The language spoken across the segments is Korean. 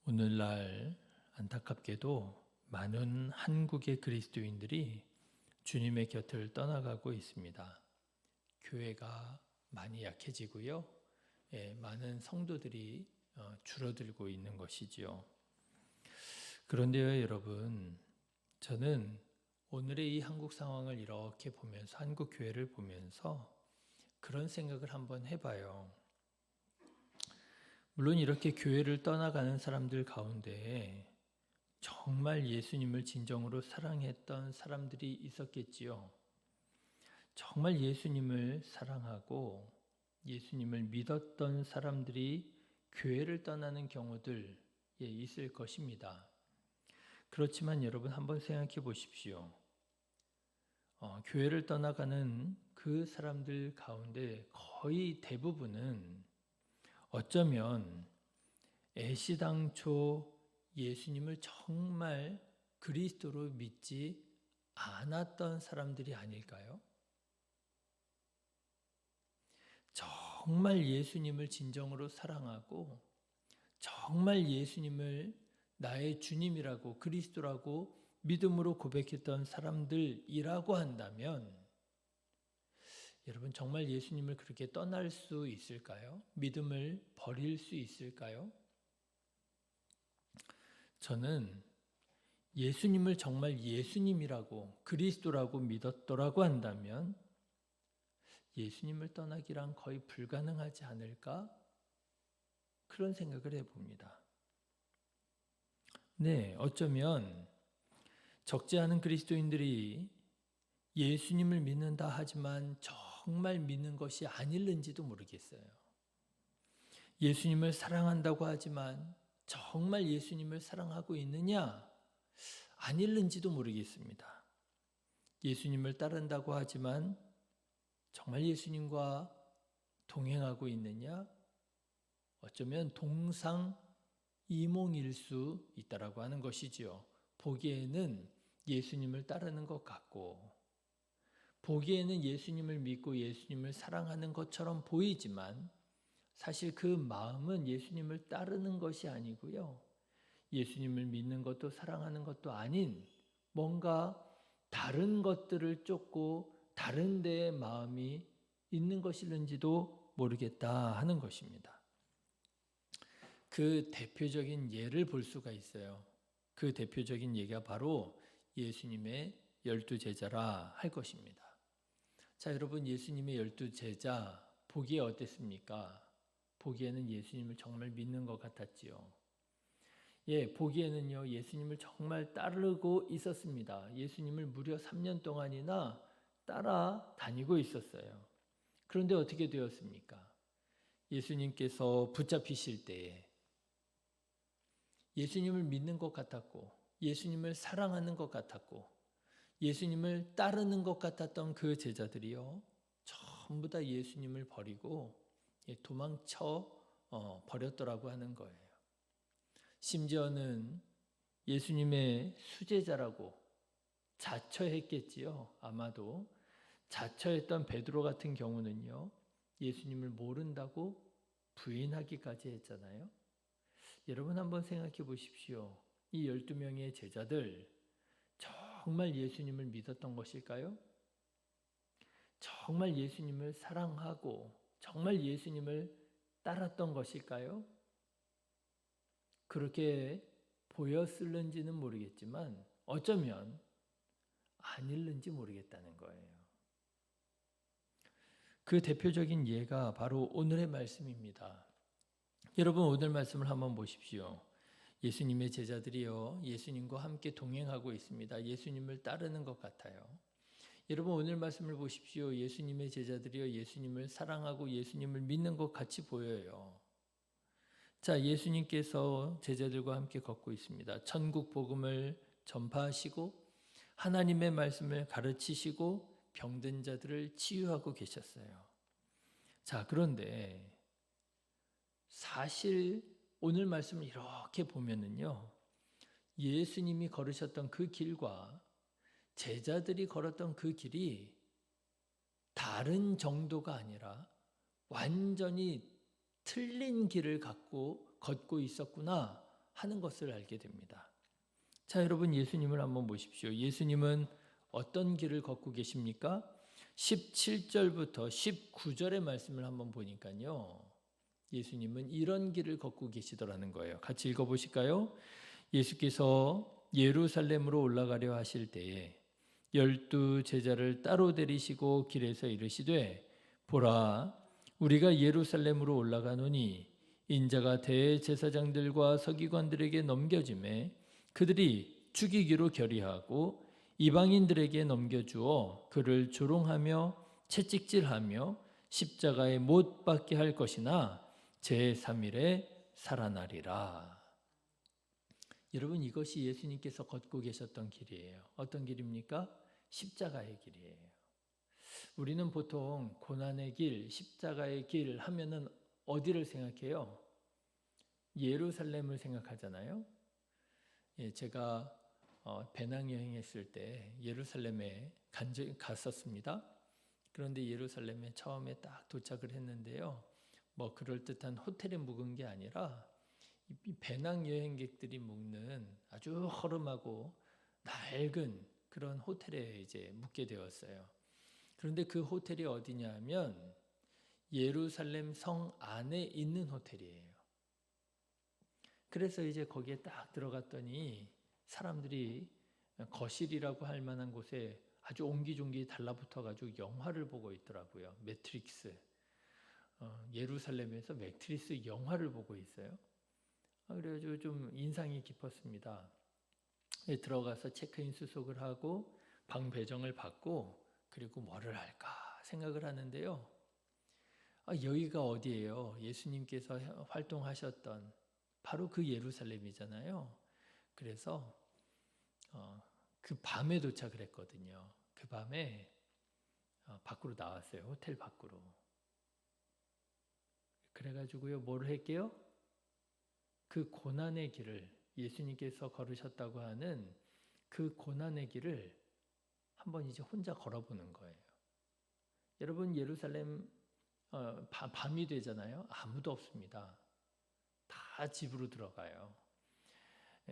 오늘날 안타깝게도 많은 한국의 그리스도인들이 주님의 곁을 떠나가고 있습니다. 교회가 많이 약해지고요. 많은 성도들이 줄어들고 있는 것이지요. 그런데요, 여러분, 저는 오늘의 이 한국 상황을 이렇게 보면서, 한국 교회를 보면서 그런 생각을 한번 해봐요. 물론 이렇게 교회를 떠나가는 사람들 가운데 정말 예수님을 진정으로 사랑했던 사람들이 있었겠지요. 정말 예수님을 사랑하고 예수님을 믿었던 사람들이 교회를 떠나는 경우들 있을 것입니다. 그렇지만 여러분 한번 생각해 보십시오. 교회를 떠나가는 그 사람들 가운데 거의 대부분은 어쩌면 애시당초 예수님을 정말 그리스도로 믿지 않았던 사람들이 아닐까요? 정말 예수님을 진정으로 사랑하고 정말 예수님을 나의 주님이라고 그리스도라고 믿음으로 고백했던 사람들이라고 한다면 여러분 정말 예수님을 그렇게 떠날 수 있을까요? 믿음을 버릴 수 있을까요? 저는 예수님을 정말 예수님이라고 그리스도라고 믿었더라고 한다면 예수님을 떠나기란 거의 불가능하지 않을까? 그런 생각을 해봅니다. 네, 어쩌면 적지 않은 그리스도인들이 예수님을 믿는다 하지만 정말 믿는 것이 아닐는지도 모르겠어요. 예수님을 사랑한다고 하지만 정말 예수님을 사랑하고 있느냐? 아닐는지도 모르겠습니다. 예수님을 따른다고 하지만 정말 예수님과 동행하고 있느냐? 어쩌면 동상이몽일 수 있다라고 하는 것이지요. 보기에는 예수님을 따르는 것 같고 보기에는 예수님을 믿고 예수님을 사랑하는 것처럼 보이지만 사실 그 마음은 예수님을 따르는 것이 아니고요. 예수님을 믿는 것도 사랑하는 것도 아닌 뭔가 다른 것들을 쫓고 다른 데에 마음이 있는 것일는지도 모르겠다 하는 것입니다. 그 대표적인 예를 볼 수가 있어요. 그 대표적인 예가 바로 예수님의 12제자라 할 것입니다. 자, 여러분 예수님의 12제자 보기에 어땠습니까? 보기에는 예수님을 정말 믿는 것 같았지요. 보기에는요, 예수님을 정말 따르고 있었습니다. 예수님을 무려 3년 동안이나 따라다니고 있었어요. 그런데 어떻게 되었습니까? 예수님께서 붙잡히실 때에 예수님을 믿는 것 같았고, 예수님을 사랑하는 것 같았고, 예수님을 따르는 것 같았던 그 제자들이요, 전부 다 예수님을 버리고 도망쳐 버렸더라고 하는 거예요. 심지어는 예수님의 수제자라고 자처했겠지요. 아마도 자처했던 베드로 같은 경우는요, 예수님을 모른다고 부인하기까지 했잖아요. 여러분 한번 생각해 보십시오. 이 12명의 제자들 정말 예수님을 믿었던 것일까요? 정말 예수님을 사랑하고 정말 예수님을 따랐던 것일까요? 그렇게 보였을는지는 모르겠지만 어쩌면 아닐는지 모르겠다는 거예요. 그 대표적인 예가 바로 오늘의 말씀입니다. 여러분 오늘 말씀을 한번 보십시오. 예수님의 제자들이요, 예수님과 함께 동행하고 있습니다. 예수님을 따르는 것 같아요. 여러분 오늘 말씀을 보십시오. 예수님의 제자들이요, 예수님을 사랑하고 예수님을 믿는 것 같이 보여요. 자, 예수님께서 제자들과 함께 걷고 있습니다. 천국 복음을 전파하시고 하나님의 말씀을 가르치시고 병든 자들을 치유하고 계셨어요. 자, 그런데 사실 오늘 말씀을 이렇게 보면은요, 예수님이 걸으셨던 그 길과 제자들이 걸었던 그 길이 다른 정도가 아니라 완전히 틀린 길을 걷고 있었구나 하는 것을 알게 됩니다. 자, 여러분 예수님을 한번 보십시오. 예수님은 어떤 길을 걷고 계십니까? 17절부터 19절의 말씀을 한번 보니까요. 예수님은 이런 길을 걷고 계시더라는 거예요. 같이 읽어보실까요? 예수께서 예루살렘으로 올라가려 하실 때에 12 제자를 따로 데리시고 길에서 이르시되 보라 우리가 예루살렘으로 올라가노니 인자가 대제사장들과 서기관들에게 넘겨짐에 그들이 죽이기로 결의하고 이방인들에게 넘겨주어 그를 조롱하며 채찍질하며 십자가에 못 박게 할 것이나 제3일에 살아나리라. 여러분 이것이 예수님께서 걷고 계셨던 길이에요. 어떤 길입니까? 십자가의 길이에요. 우리는 보통 고난의 길, 십자가의 길 하면은 어디를 생각해요? 예루살렘을 생각하잖아요. 예, 제가 배낭여행했을 때 예루살렘에 갔었습니다. 그런데 예루살렘에 처음에 딱 도착을 했는데요. 뭐 그럴듯한 호텔에 묵은 게 아니라 이 배낭여행객들이 묵는 아주 허름하고 낡은 그런 호텔에 이제 묵게 되었어요. 그런데 그 호텔이 어디냐면 예루살렘 성 안에 있는 호텔이에요. 그래서 이제 거기에 딱 들어갔더니 사람들이 거실이라고 할 만한 곳에 아주 옹기종기 달라붙어 가지고 영화를 보고 있더라고요. 매트릭스. 예루살렘에서 매트릭스 영화를 보고 있어요. 그래가지고 좀 인상이 깊었습니다. 들어가서 체크인 수속을 하고 방 배정을 받고 그리고 뭐를 할까 생각을 하는데요. 여기가 어디예요? 예수님께서 활동하셨던 바로 그 예루살렘이잖아요. 그래서 그 밤에 도착을 했거든요. 그 밤에 밖으로 나왔어요. 호텔 밖으로. 그래가지고요, 뭘 할게요? 그 고난의 길을 예수님께서 걸으셨다고 하는 그 고난의 길을 한번 이제 혼자 걸어보는 거예요. 여러분 예루살렘 밤이 되잖아요. 아무도 없습니다. 다 집으로 들어가요.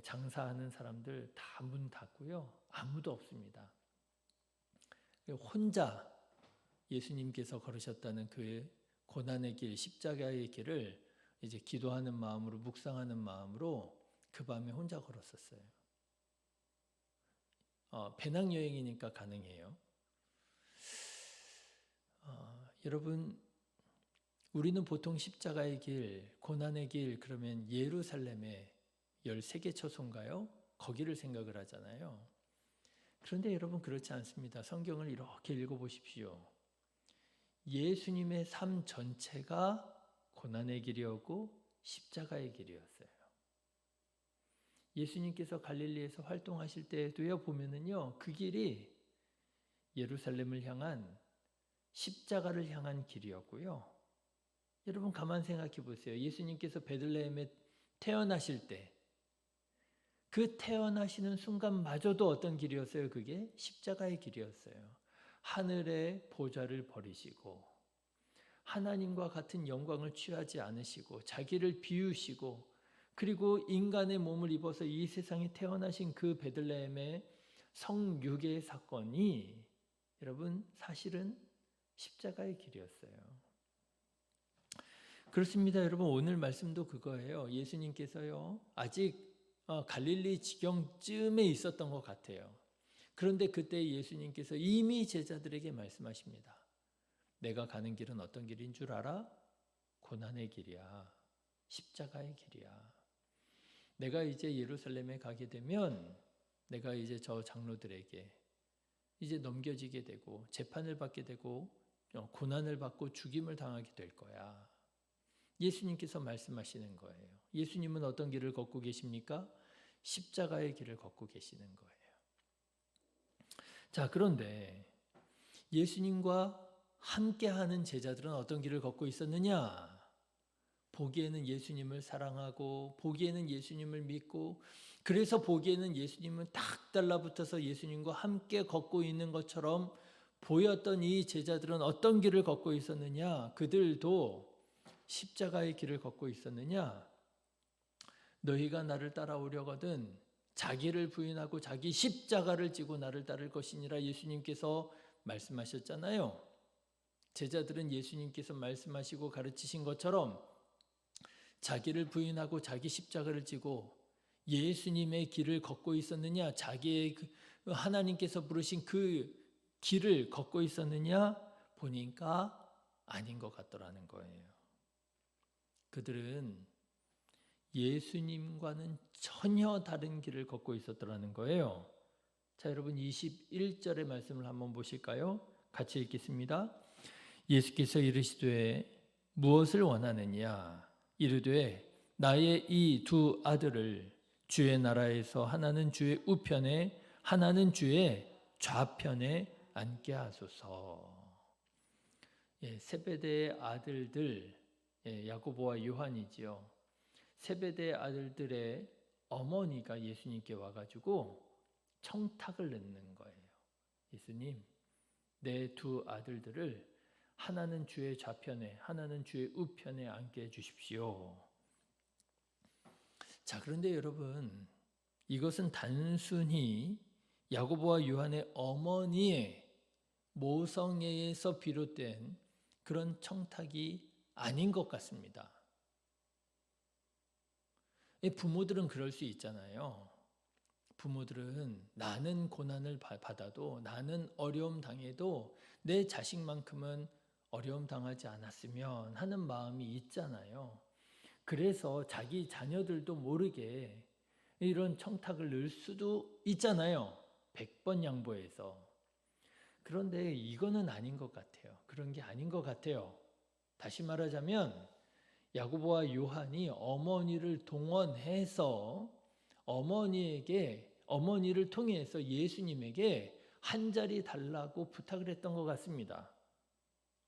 장사하는 사람들 다 문 닫고요. 아무도 없습니다. 혼자 예수님께서 걸으셨다는 그 고난의 길, 십자가의 길을 이제 기도하는 마음으로 묵상하는 마음으로 그 밤에 혼자 걸었었어요. 배낭여행이니까 가능해요. 여러분 우리는 보통 십자가의 길, 고난의 길 그러면 예루살렘의 13개 처소인가요? 거기를 생각을 하잖아요. 그런데 여러분 그렇지 않습니다. 성경을 이렇게 읽어보십시오. 예수님의 삶 전체가 고난의 길이었고 십자가의 길이었어요. 예수님께서 갈릴리에서 활동하실 때에도요 보면은요 그 길이 예루살렘을 향한 십자가를 향한 길이었고요. 여러분 가만 생각해 보세요. 예수님께서 베들레헴에 태어나실 때 그 태어나시는 순간마저도 어떤 길이었어요? 그게 십자가의 길이었어요. 하늘의 보좌를 버리시고 하나님과 같은 영광을 취하지 않으시고 자기를 비우시고 그리고 인간의 몸을 입어서 이 세상에 태어나신 그 베들레헴의 성육의 사건이 여러분 사실은 십자가의 길이었어요. 그렇습니다. 여러분 오늘 말씀도 그거예요. 예수님께서요 아직 갈릴리 지경쯤에 있었던 것 같아요. 그런데 그때 예수님께서 이미 제자들에게 말씀하십니다. 내가 가는 길은 어떤 길인 줄 알아? 고난의 길이야. 십자가의 길이야. 내가 이제 예루살렘에 가게 되면 내가 이제 저 장로들에게 이제 넘겨지게 되고 재판을 받게 되고 고난을 받고 죽임을 당하게 될 거야. 예수님께서 말씀하시는 거예요. 예수님은 어떤 길을 걷고 계십니까? 십자가의 길을 걷고 계시는 거예요. 자, 그런데 예수님과 함께하는 제자들은 어떤 길을 걷고 있었느냐? 보기에는 예수님을 사랑하고 보기에는 예수님을 믿고 그래서 보기에는 예수님은 딱 달라붙어서 예수님과 함께 걷고 있는 것처럼 보였던 이 제자들은 어떤 길을 걷고 있었느냐? 그들도 십자가의 길을 걷고 있었느냐? 너희가 나를 따라오려거든 자기를 부인하고 자기 십자가를 지고 나를 따를 것이니라 예수님께서 말씀하셨잖아요. 제자들은 예수님께서 말씀하시고 가르치신 것처럼 자기를 부인하고 자기 십자가를 지고 예수님의 길을 걷고 있었느냐, 자기의 하나님께서 부르신 그 길을 걷고 있었느냐 보니까 아닌 것 같더라는 거예요. 그들은 예수님과는 전혀 다른 길을 걷고 있었더라는 거예요. 자, 여러분 21절의 말씀을 한번 보실까요? 같이 읽겠습니다. 예수께서 이르시되 무엇을 원하느냐? 이르되 나의 이 두 아들을 주의 나라에서 하나는 주의 우편에 하나는 주의 좌편에 앉게 하소서. 세베대의 아들들, 야고보와 요한이지요. 세베대의 아들들의 어머니가 예수님께 와가지고 청탁을 넣는 거예요. 예수님, 내 두 아들들을 하나는 주의 좌편에 하나는 주의 우편에 앉게 해주십시오. 자, 그런데 여러분, 이것은 단순히 야고보와 요한의 어머니의 모성애에서 비롯된 그런 청탁이 아닌 것 같습니다. 부모들은 그럴 수 있잖아요. 부모들은 나는 고난을 받아도 나는 어려움 당해도 내 자식만큼은 어려움 당하지 않았으면 하는 마음이 있잖아요. 그래서 자기 자녀들도 모르게 이런 청탁을 넣을 수도 있잖아요. 100번 양보해서. 그런데 이거는 아닌 것 같아요. 그런 게 아닌 것 같아요. 다시 말하자면 야고보와 요한이 어머니를 동원해서 어머니를 통해서 예수님에게 한 자리 달라고 부탁을 했던 것 같습니다.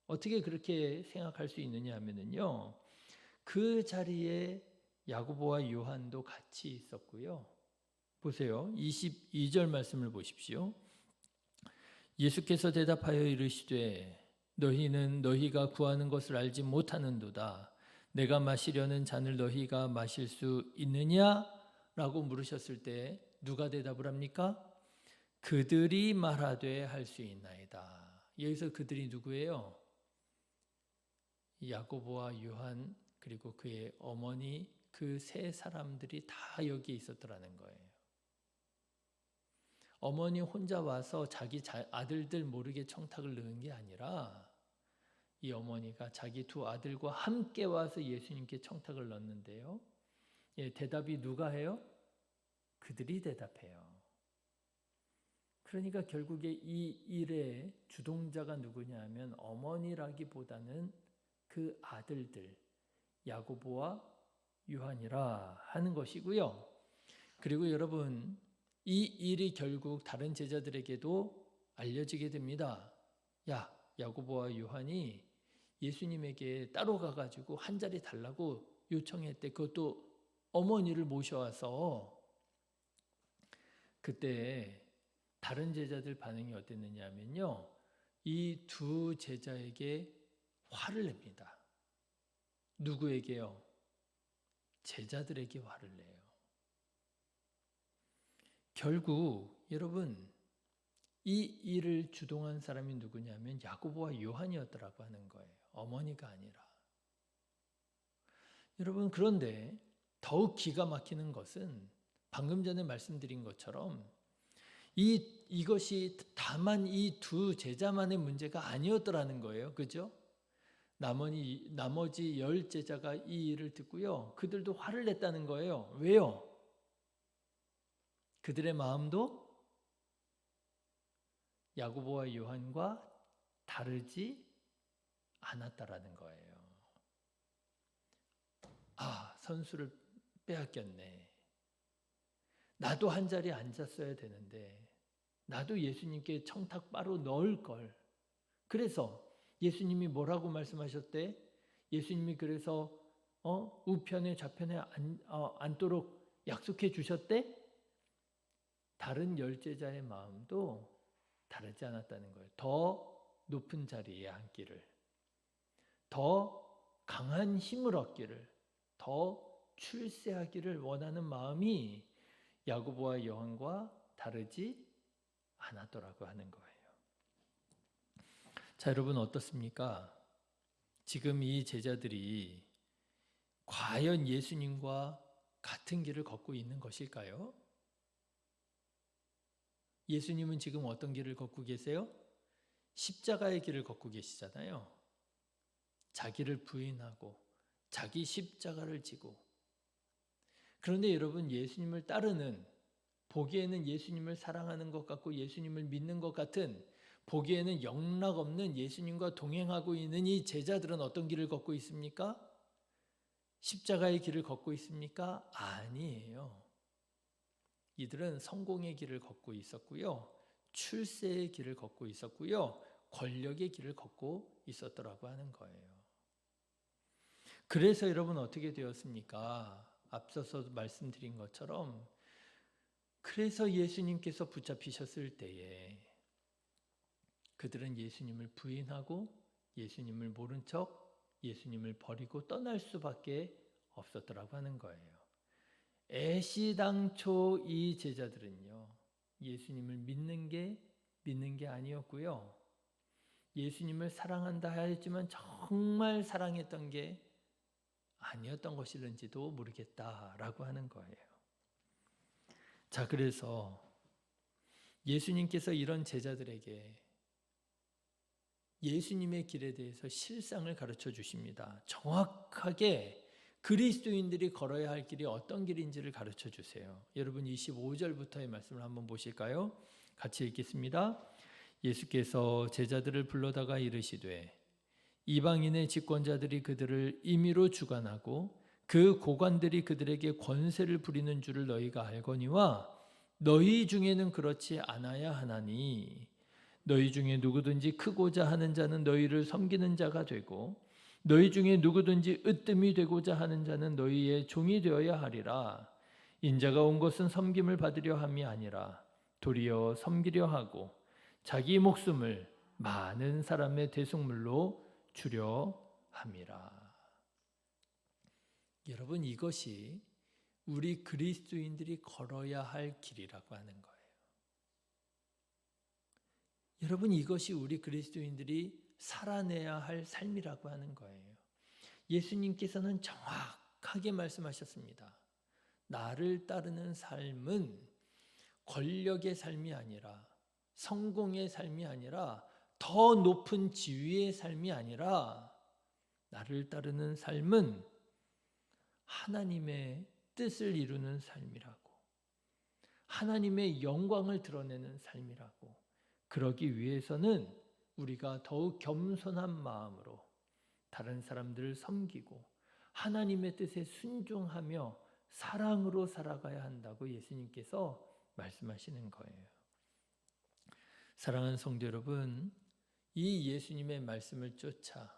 어떻게 그렇게 생각할 수 있느냐 하면요, 그 자리에 야고보와 요한도 같이 있었고요. 보세요. 22절 말씀을 보십시오. 예수께서 대답하여 이르시되 너희는 너희가 구하는 것을 알지 못하는도다. 내가 마시려는 잔을 너희가 마실 수 있느냐? 라고 물으셨을 때 누가 대답을 합니까? 그들이 말하되 할 수 있나이다. 여기서 그들이 누구예요? 야고보와 요한 그리고 그의 어머니 그 세 사람들이 다 여기에 있었더라는 거예요. 어머니 혼자 와서 자기 아들들 모르게 청탁을 넣은 게 아니라 이 어머니가 자기 두 아들과 함께 와서 예수님께 청탁을 넣는데요. 대답이 누가 해요? 그들이 대답해요. 그러니까 결국에 이 일의 주동자가 누구냐 하면 어머니라기보다는 그 아들들 야고보와 요한이라 하는 것이고요. 그리고 여러분 이 일이 결국 다른 제자들에게도 알려지게 됩니다. 야고보와 요한이 예수님에게 따로 가가지고 한 자리 달라고 요청했대. 그것도 어머니를 모셔와서. 그때 다른 제자들 반응이 어땠느냐 하면요, 이 두 제자에게 화를 냅니다. 누구에게요? 제자들에게 화를 내요. 결국 여러분 이 일을 주동한 사람이 누구냐면 야고보와 요한이었더라고 하는 거예요. 어머니가 아니라. 여러분 그런데 더욱 기가 막히는 것은 방금 전에 말씀드린 것처럼 이것이 다만 이 두 제자만의 문제가 아니었더라는 거예요. 그죠? 나머지 10 제자가 이 일을 듣고요. 그들도 화를 냈다는 거예요. 왜요? 그들의 마음도 야고보와 요한과 다르지 않았다라는 거예요. 선수를 빼앗겼네. 나도 한 자리에 앉았어야 되는데 나도 예수님께 청탁 바로 넣을 걸. 그래서 예수님이 뭐라고 말씀하셨대? 예수님이 그래서 우편에 좌편에 앉도록 약속해 주셨대? 다른 10 제자의 마음도 다르지 않았다는 거예요. 더 높은 자리에 앉기를, 더 강한 힘을 얻기를, 더 출세하기를 원하는 마음이 야고보와 요한과 다르지 않았더라고 하는 거예요. 자, 여러분 어떻습니까? 지금 이 제자들이 과연 예수님과 같은 길을 걷고 있는 것일까요? 예수님은 지금 어떤 길을 걷고 계세요? 십자가의 길을 걷고 계시잖아요. 자기를 부인하고 자기 십자가를 지고. 그런데 여러분, 예수님을 따르는, 보기에는 예수님을 사랑하는 것 같고 예수님을 믿는 것 같은, 보기에는 영락없는 예수님과 동행하고 있는 이 제자들은 어떤 길을 걷고 있습니까? 십자가의 길을 걷고 있습니까? 아니에요. 이들은 성공의 길을 걷고 있었고요. 출세의 길을 걷고 있었고요. 권력의 길을 걷고 있었더라고 하는 거예요. 그래서 여러분 어떻게 되었습니까? 앞서서 말씀드린 것처럼, 그래서 예수님께서 붙잡히셨을 때에 그들은 예수님을 부인하고 예수님을 모른 척 예수님을 버리고 떠날 수밖에 없었더라고 하는 거예요. 애시당초 이 제자들은요, 예수님을 믿는 게 아니었고요. 예수님을 사랑한다 하였지만 정말 사랑했던 게 아니었던 것일는지도 모르겠다라고 하는 거예요. 자, 그래서 예수님께서 이런 제자들에게 예수님의 길에 대해서 실상을 가르쳐 주십니다. 정확하게 그리스도인들이 걸어야 할 길이 어떤 길인지를 가르쳐 주세요. 여러분 25절부터의 말씀을 한번 보실까요? 같이 읽겠습니다. 예수께서 제자들을 불러다가 이르시되 이방인의 집권자들이 그들을 임의로 주관하고 그 고관들이 그들에게 권세를 부리는 줄을 너희가 알거니와 너희 중에는 그렇지 않아야 하나니 너희 중에 누구든지 크고자 하는 자는 너희를 섬기는 자가 되고 너희 중에 누구든지 으뜸이 되고자 하는 자는 너희의 종이 되어야 하리라. 인자가 온 것은 섬김을 받으려 함이 아니라 도리어 섬기려 하고 자기 목숨을 많은 사람의 대속물로 주려 함이라. 여러분, 이것이 우리 그리스도인들이 걸어야 할 길이라고 하는 거예요. 여러분, 이것이 우리 그리스도인들이 살아내야 할 삶이라고 하는 거예요. 예수님께서는 정확하게 말씀하셨습니다. 나를 따르는 삶은 권력의 삶이 아니라, 성공의 삶이 아니라, 더 높은 지위의 삶이 아니라, 나를 따르는 삶은 하나님의 뜻을 이루는 삶이라고, 하나님의 영광을 드러내는 삶이라고. 그러기 위해서는 우리가 더욱 겸손한 마음으로 다른 사람들을 섬기고 하나님의 뜻에 순종하며 사랑으로 살아가야 한다고 예수님께서 말씀하시는 거예요. 사랑하는 성도 여러분, 이 예수님의 말씀을 쫓아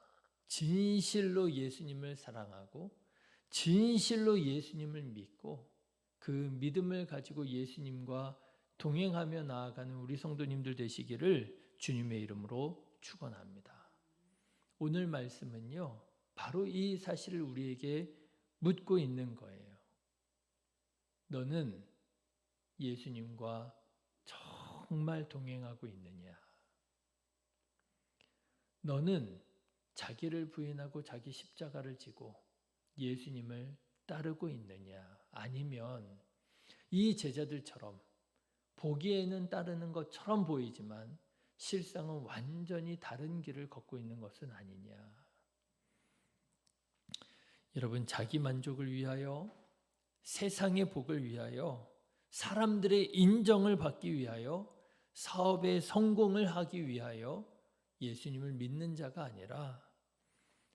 진실로 예수님을 사랑하고 진실로 예수님을 믿고 그 믿음을 가지고 예수님과 동행하며 나아가는 우리 성도님들 되시기를 주님의 이름으로 축원합니다. 오늘 말씀은요, 바로 이 사실을 우리에게 묻고 있는 거예요. 너는 예수님과 정말 동행하고 있느냐? 너는 자기를 부인하고 자기 십자가를 지고 예수님을 따르고 있느냐? 아니면 이 제자들처럼 보기에는 따르는 것처럼 보이지만 실상은 완전히 다른 길을 걷고 있는 것은 아니냐? 여러분, 자기 만족을 위하여, 세상의 복을 위하여, 사람들의 인정을 받기 위하여, 사업의 성공을 하기 위하여 예수님을 믿는 자가 아니라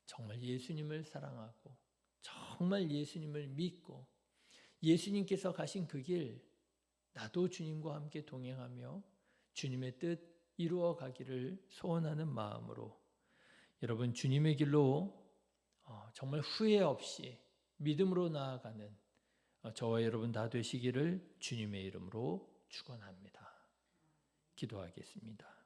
정말 예수님을 사랑하고 정말 예수님을 믿고 예수님께서 가신 그 길, 나도 주님과 함께 동행하며 주님의 뜻 이루어 가기를 소원하는 마음으로 여러분 주님의 길로 정말 후회 없이 믿음으로 나아가는 저와 여러분 다 되시기를 주님의 이름으로 축원합니다. 기도하겠습니다.